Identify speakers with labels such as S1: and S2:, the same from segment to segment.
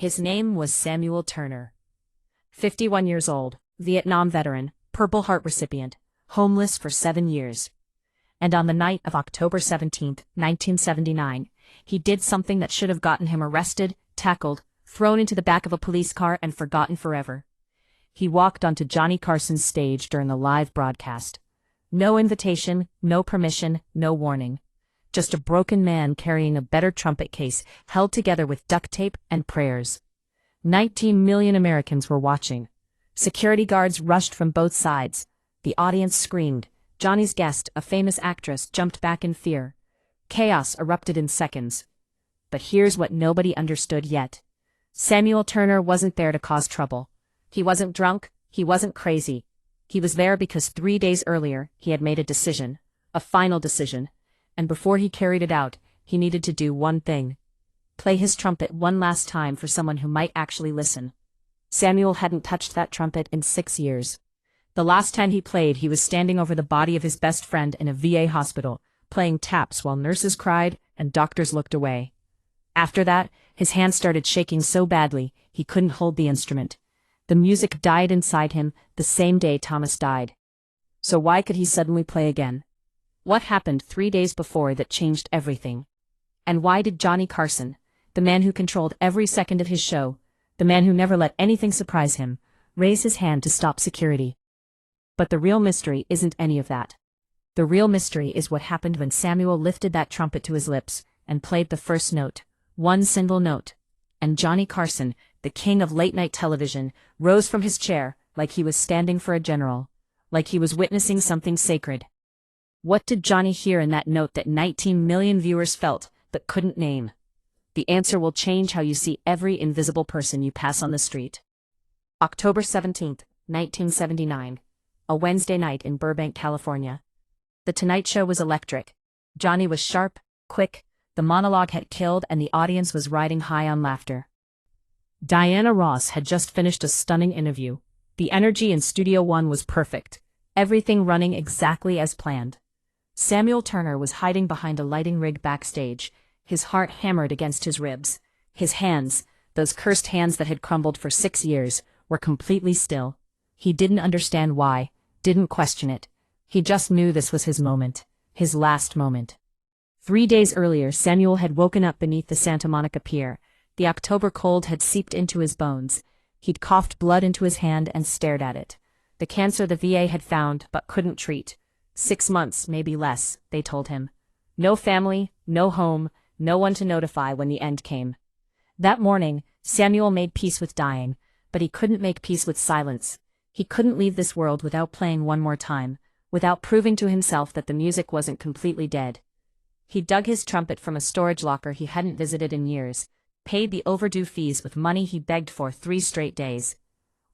S1: His name was Samuel Turner. 51 years old, Vietnam veteran, Purple Heart recipient, homeless for 7 years. And on the night of October 17, 1979, he did something that should have gotten him arrested, tackled, thrown into the back of a police car and forgotten forever. He walked onto Johnny Carson's stage during the live broadcast. No invitation, no permission, no warning. Just a broken man carrying a better trumpet case held together with duct tape and prayers. 19 million Americans were watching. Security guards rushed from both sides. The audience screamed. Johnny's guest, a famous actress, jumped back in fear. Chaos erupted in seconds. But here's what nobody understood yet. Samuel Turner wasn't there to cause trouble. He wasn't drunk, he wasn't crazy. He was there because 3 days earlier he had made a decision, a final decision, and before he carried it out, he needed to do one thing. Play his trumpet one last time for someone who might actually listen. Samuel hadn't touched that trumpet in 6 years. The last time he played, he was standing over the body of his best friend in a VA hospital, playing taps while nurses cried and doctors looked away. After that, his hand started shaking so badly, he couldn't hold the instrument. The music died inside him the same day Thomas died. So why could he suddenly play again? What happened 3 days before that changed everything? And why did Johnny Carson, the man who controlled every second of his show, the man who never let anything surprise him, raise his hand to stop security? But the real mystery isn't any of that. The real mystery is what happened when Samuel lifted that trumpet to his lips and played the first note, one single note. And Johnny Carson, the king of late-night television, rose from his chair like he was standing for a general, like he was witnessing something sacred. What did Johnny hear in that note that 19 million viewers felt but couldn't name? The answer will change how you see every invisible person you pass on the street. October 17, 1979. A Wednesday night in Burbank, California. The Tonight Show was electric. Johnny was sharp, quick, the monologue had killed and the audience was riding high on laughter. Diana Ross had just finished a stunning interview. The energy in Studio One was perfect, everything running exactly as planned. Samuel Turner was hiding behind a lighting rig backstage, his heart hammered against his ribs. His hands, those cursed hands that had crumbled for 6 years, were completely still. He didn't understand why, didn't question it. He just knew this was his moment, his last moment. 3 days earlier, Samuel had woken up beneath the Santa Monica Pier. The October cold had seeped into his bones. He'd coughed blood into his hand and stared at it. The cancer the VA had found but couldn't treat. 6 months, maybe less, they told him. No family, no home, no one to notify when the end came. That morning, Samuel made peace with dying, but he couldn't make peace with silence. He couldn't leave this world without playing one more time, without proving to himself that the music wasn't completely dead. He dug his trumpet from a storage locker he hadn't visited in years, paid the overdue fees with money he begged for 3 straight days.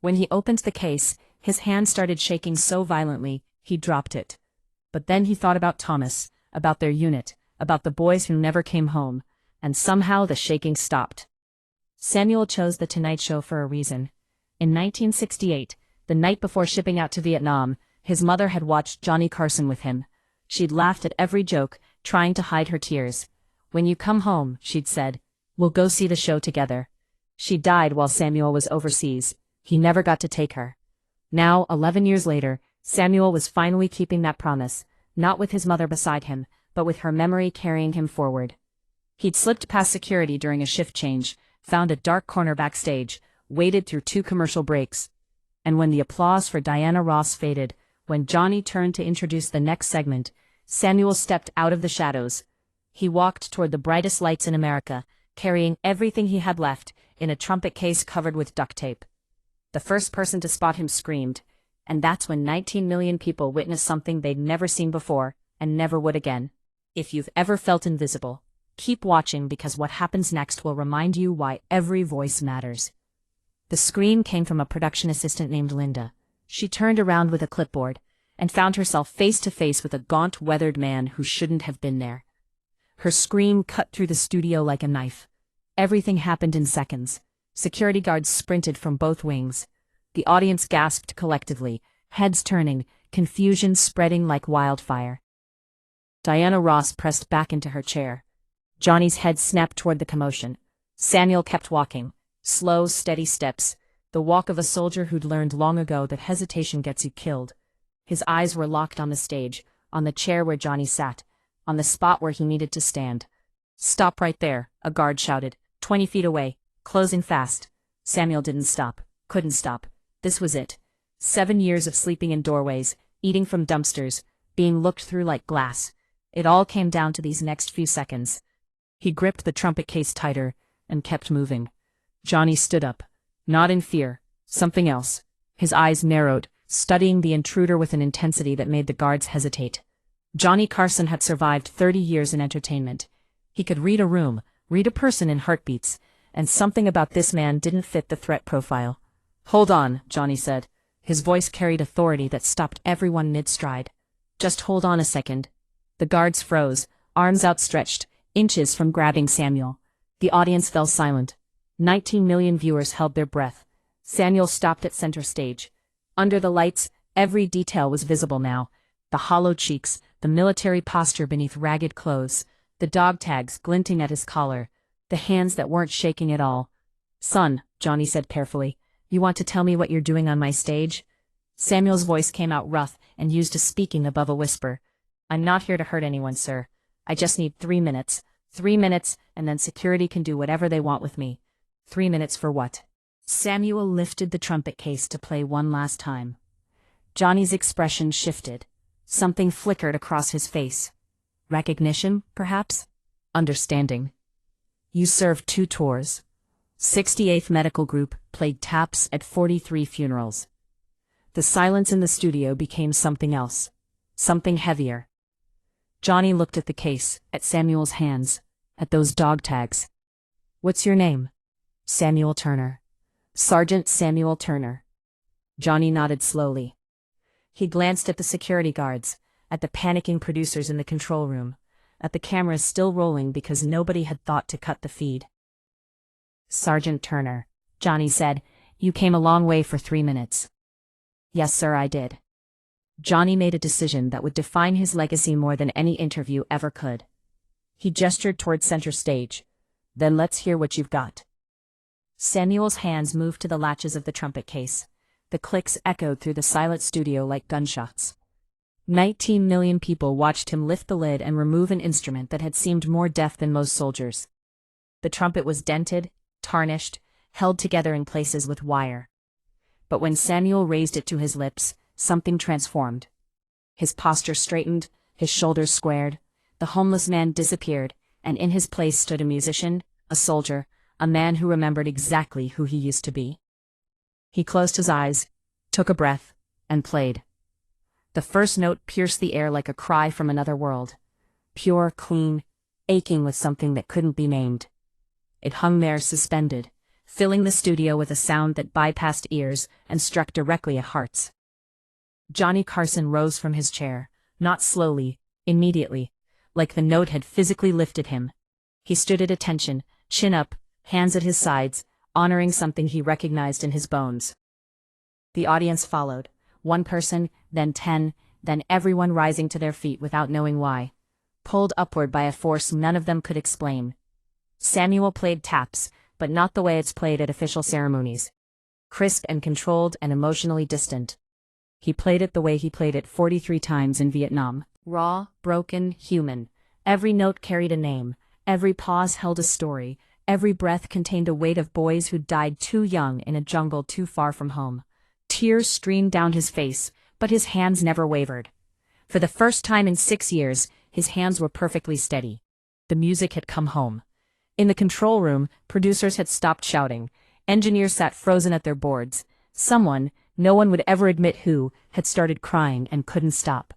S1: When he opened the case, his hand started shaking so violently, he dropped it. But then he thought about Thomas, about their unit, about the boys who never came home, and somehow the shaking stopped. Samuel chose The Tonight Show for a reason. In 1968, the night before shipping out to Vietnam, his mother had watched Johnny Carson with him. She'd laughed at every joke, trying to hide her tears. "When you come home," she'd said, "we'll go see the show together." She died while Samuel was overseas. He never got to take her. Now, 11 years later, Samuel was finally keeping that promise, not with his mother beside him, but with her memory carrying him forward. He'd slipped past security during a shift change, found a dark corner backstage, waited through 2 commercial breaks. And when the applause for Diana Ross faded, when Johnny turned to introduce the next segment, Samuel stepped out of the shadows. He walked toward the brightest lights in America, carrying everything he had left in a trumpet case covered with duct tape. The first person to spot him screamed, and that's when 19 million people witnessed something they'd never seen before and never would again. If you've ever felt invisible, keep watching because what happens next will remind you why every voice matters. The scream came from a production assistant named Linda. She turned around with a clipboard and found herself face to face with a gaunt, weathered man who shouldn't have been there. Her scream cut through the studio like a knife. Everything happened in seconds. Security guards sprinted from both wings. The audience gasped collectively, heads turning, confusion spreading like wildfire. Diana Ross pressed back into her chair. Johnny's head snapped toward the commotion. Samuel kept walking, Slow, steady steps, the walk of a soldier who'd learned long ago that hesitation gets you killed. His eyes were locked on the stage, on the chair where Johnny sat, on the spot where he needed to stand. "Stop right there," a guard shouted, 20 feet away, closing fast. Samuel didn't stop, couldn't stop. This was it. 7 years of sleeping in doorways, eating from dumpsters, being looked through like glass. It all came down to these next few seconds. He gripped the trumpet case tighter and kept moving. Johnny stood up, not in fear, something else. His eyes narrowed, studying the intruder with an intensity that made the guards hesitate. Johnny Carson had survived 30 years in entertainment. He could read a room, read a person in heartbeats, and something about this man didn't fit the threat profile. "Hold on," Johnny said. His voice carried authority that stopped everyone mid-stride. "Just hold on a second." The guards froze, arms outstretched, inches from grabbing Samuel. The audience fell silent. 19 million viewers held their breath. Samuel stopped at center stage. Under the lights, every detail was visible now. The hollow cheeks, the military posture beneath ragged clothes, the dog tags glinting at his collar, the hands that weren't shaking at all. "Son," Johnny said carefully, "you want to tell me what you're doing on my stage?" Samuel's voice came out rough and used to speaking above a whisper. "I'm not here to hurt anyone, sir. I just need 3 minutes. 3 minutes, and then security can do whatever they want with me." 3 minutes for what? Samuel lifted the trumpet case to play one last time. Johnny's expression shifted. Something flickered across his face. Recognition, perhaps? Understanding. "You served 2 tours. 68th Medical Group played taps at 43 funerals." The silence in the studio became something else. Something heavier. Johnny looked at the case, at Samuel's hands, at those dog tags. "What's your name?" "Samuel Turner." "Sergeant Samuel Turner." Johnny nodded slowly. He glanced at the security guards, at the panicking producers in the control room, at the cameras still rolling because nobody had thought to cut the feed. "Sergeant Turner," Johnny said, "you came a long way for 3 minutes." "Yes, sir, I did." Johnny made a decision that would define his legacy more than any interview ever could. He gestured toward center stage. "Then let's hear what you've got." Samuel's hands moved to the latches of the trumpet case. The clicks echoed through the silent studio like gunshots. 19 million people watched him lift the lid and remove an instrument that had seemed more deaf than most soldiers. The trumpet was dented, tarnished, held together in places with wire. But when Samuel raised it to his lips, something transformed. His posture straightened, his shoulders squared. The homeless man disappeared, and in his place stood a musician, a soldier, a man who remembered exactly who he used to be. He closed his eyes, took a breath, and played. The first note pierced the air like a cry from another world. Pure, clean, aching with something that couldn't be named. It hung there suspended, filling the studio with a sound that bypassed ears and struck directly at hearts. Johnny Carson rose from his chair, not slowly, immediately, like the note had physically lifted him. He stood at attention, chin up, hands at his sides, honoring something he recognized in his bones. The audience followed, 1 person, then 10, then everyone rising to their feet without knowing why, pulled upward by a force none of them could explain. Samuel played taps, but not the way it's played at official ceremonies. Crisp and controlled and emotionally distant. He played it the way he played it 43 times in Vietnam. Raw, broken, human. Every note carried a name. Every pause held a story. Every breath contained a weight of boys who died too young in a jungle too far from home. Tears streamed down his face, but his hands never wavered. For the first time in 6 years, his hands were perfectly steady. The music had come home. In the control room, producers had stopped shouting. Engineers sat frozen at their boards. Someone, no one would ever admit who, had started crying and couldn't stop.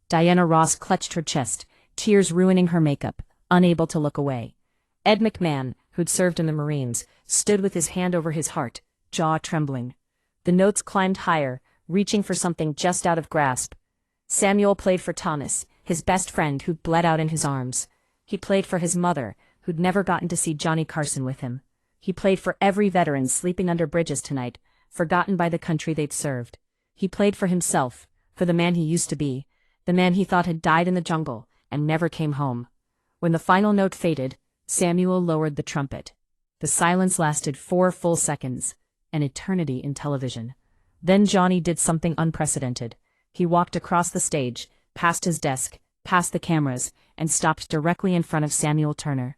S1: Diana Ross clutched her chest, tears ruining her makeup, unable to look away. Ed McMahon, who'd served in the Marines, stood with his hand over his heart, jaw trembling. The notes climbed higher, reaching for something just out of grasp. Samuel played for Thomas, his best friend who'd bled out in his arms. He played for his mother, who'd never gotten to see Johnny Carson with him. He played for every veteran sleeping under bridges tonight, forgotten by the country they'd served. He played for himself, for the man he used to be, the man he thought had died in the jungle and never came home. When the final note faded, Samuel lowered the trumpet. The silence lasted 4 full seconds, an eternity in television. Then Johnny did something unprecedented. He walked across the stage, past his desk, past the cameras, and stopped directly in front of Samuel Turner.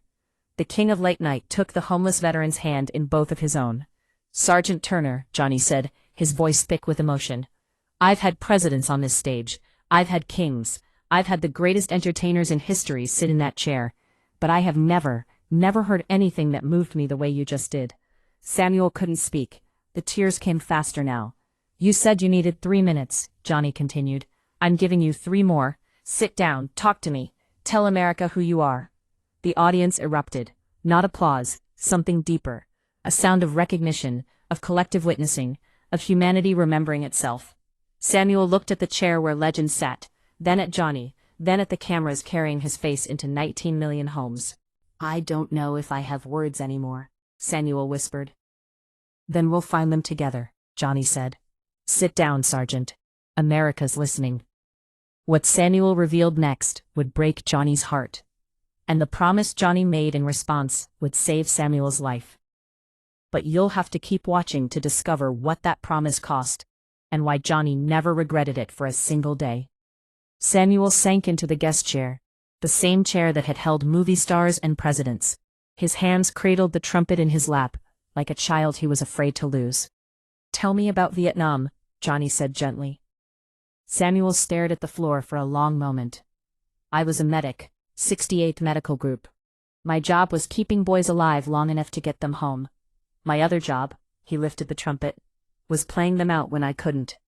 S1: The king of late night took the homeless veteran's hand in both of his own. "Sergeant Turner," Johnny said, his voice thick with emotion. "I've had presidents on this stage. I've had kings. I've had the greatest entertainers in history sit in that chair. But I have never heard anything that moved me the way you just did." Samuel couldn't speak. The tears came faster now. "You said you needed 3 minutes," Johnny continued. "I'm giving you 3 more. Sit down, talk to me. Tell America who you are." The audience erupted. Not applause, something deeper. A sound of recognition, of collective witnessing, of humanity remembering itself. Samuel looked at the chair where legends sat, then at Johnny, then at the cameras carrying his face into 19 million homes. "I don't know if I have words anymore," Samuel whispered. "Then we'll find them together," Johnny said. "Sit down, Sergeant. America's listening." What Samuel revealed next would break Johnny's heart. And the promise Johnny made in response would save Samuel's life. But you'll have to keep watching to discover what that promise cost, and why Johnny never regretted it for a single day. Samuel sank into the guest chair, the same chair that had held movie stars and presidents. His hands cradled the trumpet in his lap, like a child he was afraid to lose. "Tell me about Vietnam," Johnny said gently. Samuel stared at the floor for a long moment. "I was a medic, 68th Medical Group. My job was keeping boys alive long enough to get them home. My other job," he lifted the trumpet, "was playing them out when I couldn't.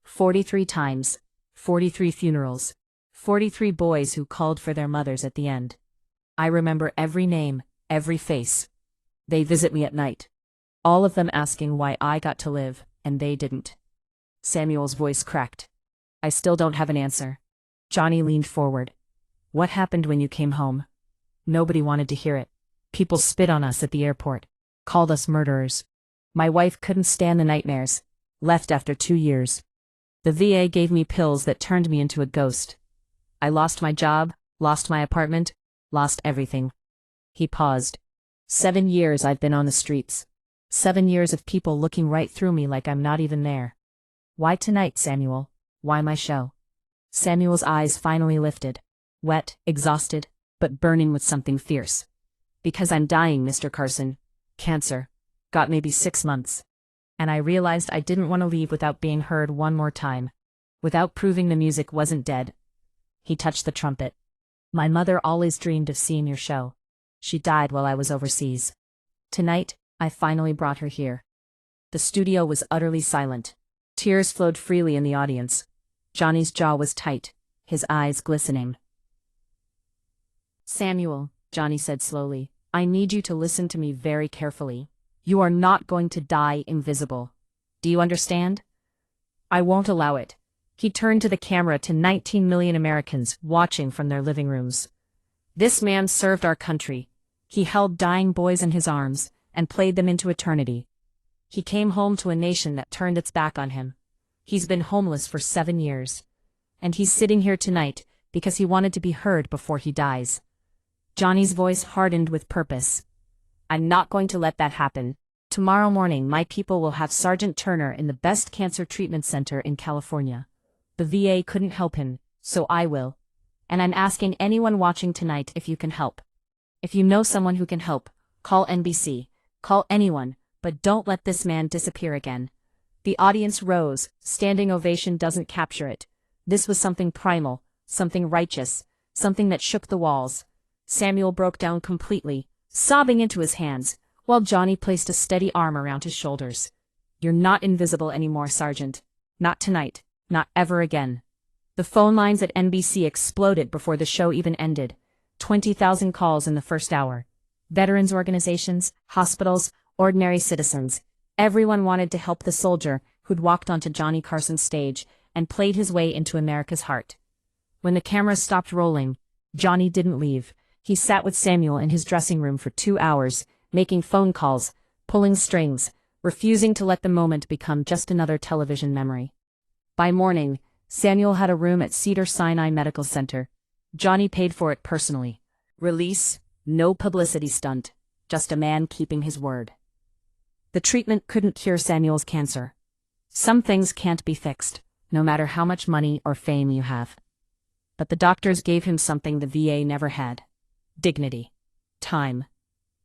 S1: 43 times, 43 funerals, 43 boys who called for their mothers at the end. I remember every name, every face. They visit me at night. All of them asking why I got to live, and they didn't." Samuel's voice cracked. "I still don't have an answer." Johnny leaned forward. "What happened when you came home?" "Nobody wanted to hear it. People spit on us at the airport. Called us murderers. My wife couldn't stand the nightmares. Left after 2 years. The VA gave me pills that turned me into a ghost. I lost my job, lost my apartment, lost everything." He paused. 7 years I've been on the streets. 7 years of people looking right through me like I'm not even there. Why tonight, Samuel? Why my show?" Samuel's eyes finally lifted. Wet, exhausted, but burning with something fierce. "Because I'm dying, Mr. Carson. Cancer. Got maybe 6 months. And I realized I didn't want to leave without being heard one more time. Without proving the music wasn't dead." He touched the trumpet. "My mother always dreamed of seeing your show. She died while I was overseas. Tonight, I finally brought her here." The studio was utterly silent. Tears flowed freely in the audience. Johnny's jaw was tight, his eyes glistening. "Samuel," Johnny said slowly, "I need you to listen to me very carefully. You are not going to die invisible. Do you understand? I won't allow it." He turned to the camera to 19 million Americans watching from their living rooms. "This man served our country. He held dying boys in his arms and played them into eternity. He came home to a nation that turned its back on him. He's been homeless for 7 years. And he's sitting here tonight because he wanted to be heard before he dies." Johnny's voice hardened with purpose. "I'm not going to let that happen. Tomorrow morning my people will have Sergeant Turner in the best cancer treatment center in California. The VA couldn't help him, so I will. And I'm asking anyone watching tonight if you can help. If you know someone who can help, call NBC, call anyone, but don't let this man disappear again." The audience rose. Standing ovation doesn't capture it. This was something primal, something righteous, something that shook the walls. Samuel broke down completely, sobbing into his hands, while Johnny placed a steady arm around his shoulders. "You're not invisible anymore, Sergeant. Not tonight, not ever again." The phone lines at NBC exploded before the show even ended. 20,000 calls in the first hour. Veterans organizations, hospitals, ordinary citizens. Everyone wanted to help the soldier who'd walked onto Johnny Carson's stage and played his way into America's heart. When the cameras stopped rolling, Johnny didn't leave. He sat with Samuel in his dressing room for 2 hours, making phone calls, pulling strings, refusing to let the moment become just another television memory. By morning, Samuel had a room at Cedars-Sinai Medical Center. Johnny paid for it personally. Release, no publicity stunt. just a man keeping his word. The treatment couldn't cure Samuel's cancer. Some things can't be fixed, no matter how much money or fame you have. But the doctors gave him something the VA never had: dignity, time,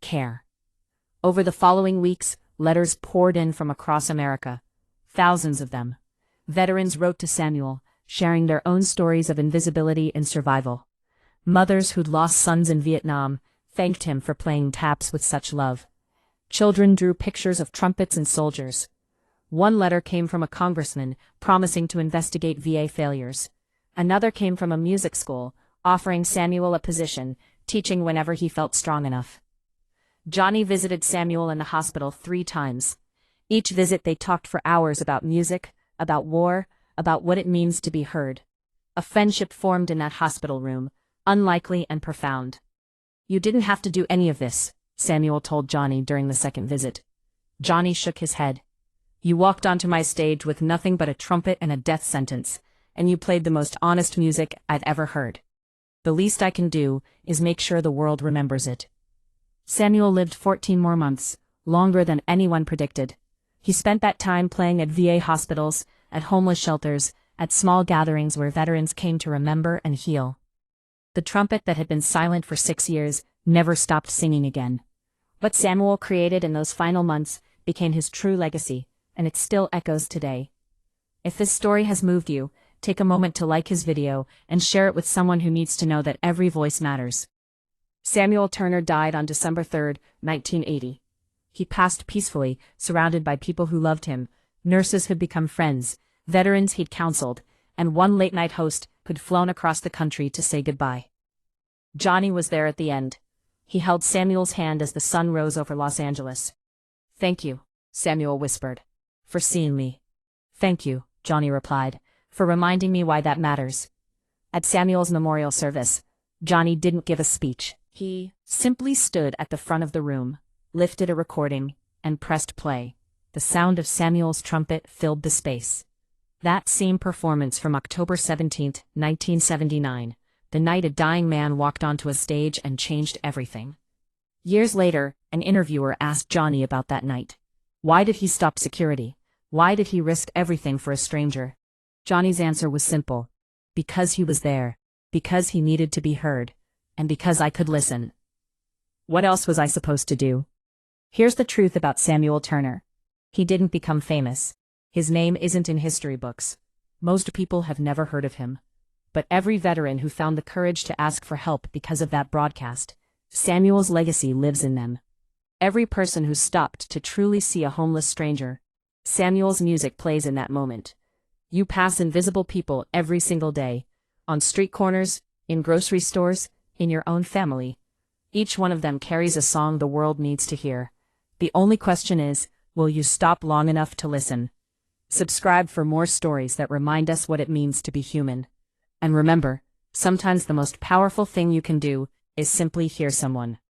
S1: care. Over the following weeks, letters poured in from across America, thousands of them. Veterans wrote to Samuel, sharing their own stories of invisibility and survival. Mothers who'd lost sons in Vietnam thanked him for playing taps with such love. Children drew pictures of trumpets and soldiers. One letter came from a congressman promising to investigate VA failures. Another came from a music school, offering Samuel a position, teaching whenever he felt strong enough. Johnny visited Samuel in the hospital 3 times. Each visit they talked for hours about music, about war, about what it means to be heard. A friendship formed in that hospital room, unlikely and profound. "You didn't have to do any of this," Samuel told Johnny during the second visit. Johnny shook his head. "You walked onto my stage with nothing but a trumpet and a death sentence, and you played the most honest music I've ever heard. The least I can do is make sure the world remembers it." Samuel lived 14 more months, longer than anyone predicted. He spent that time playing at VA hospitals, at homeless shelters, at small gatherings where veterans came to remember and heal. The trumpet that had been silent for 6 years never stopped singing again. What Samuel created in those final months became his true legacy, and it still echoes today. If this story has moved you, take a moment to like his video and share it with someone who needs to know that every voice matters. Samuel Turner died on December 3, 1980. He passed peacefully, surrounded by people who loved him, nurses who'd become friends, veterans he'd counseled, and one late-night host who'd flown across the country to say goodbye. Johnny was there at the end. He held Samuel's hand as the sun rose over Los Angeles. "Thank you," Samuel whispered, "for seeing me." "Thank you," Johnny replied, "for reminding me why that matters." At Samuel's memorial service, Johnny didn't give a speech. He simply stood at the front of the room, lifted a recording, and pressed play. The sound of Samuel's trumpet filled the space. That same performance from October 17, 1979, the night a dying man walked onto a stage and changed everything. Years later, an interviewer asked Johnny about that night. Why did he stop security? Why did he risk everything for a stranger? Johnny's answer was simple: because he was there, because he needed to be heard, and because I could listen. What else was I supposed to do? Here's the truth about Samuel Turner. He didn't become famous. His name isn't in history books. Most people have never heard of him. But every veteran who found the courage to ask for help because of that broadcast, Samuel's legacy lives in them. Every person who stopped to truly see a homeless stranger, Samuel's music plays in that moment. You pass invisible people every single day, on street corners, in grocery stores, in your own family. Each one of them carries a song the world needs to hear. The only question is, will you stop long enough to listen? Subscribe for more stories that remind us what it means to be human. And remember, sometimes the most powerful thing you can do is simply hear someone.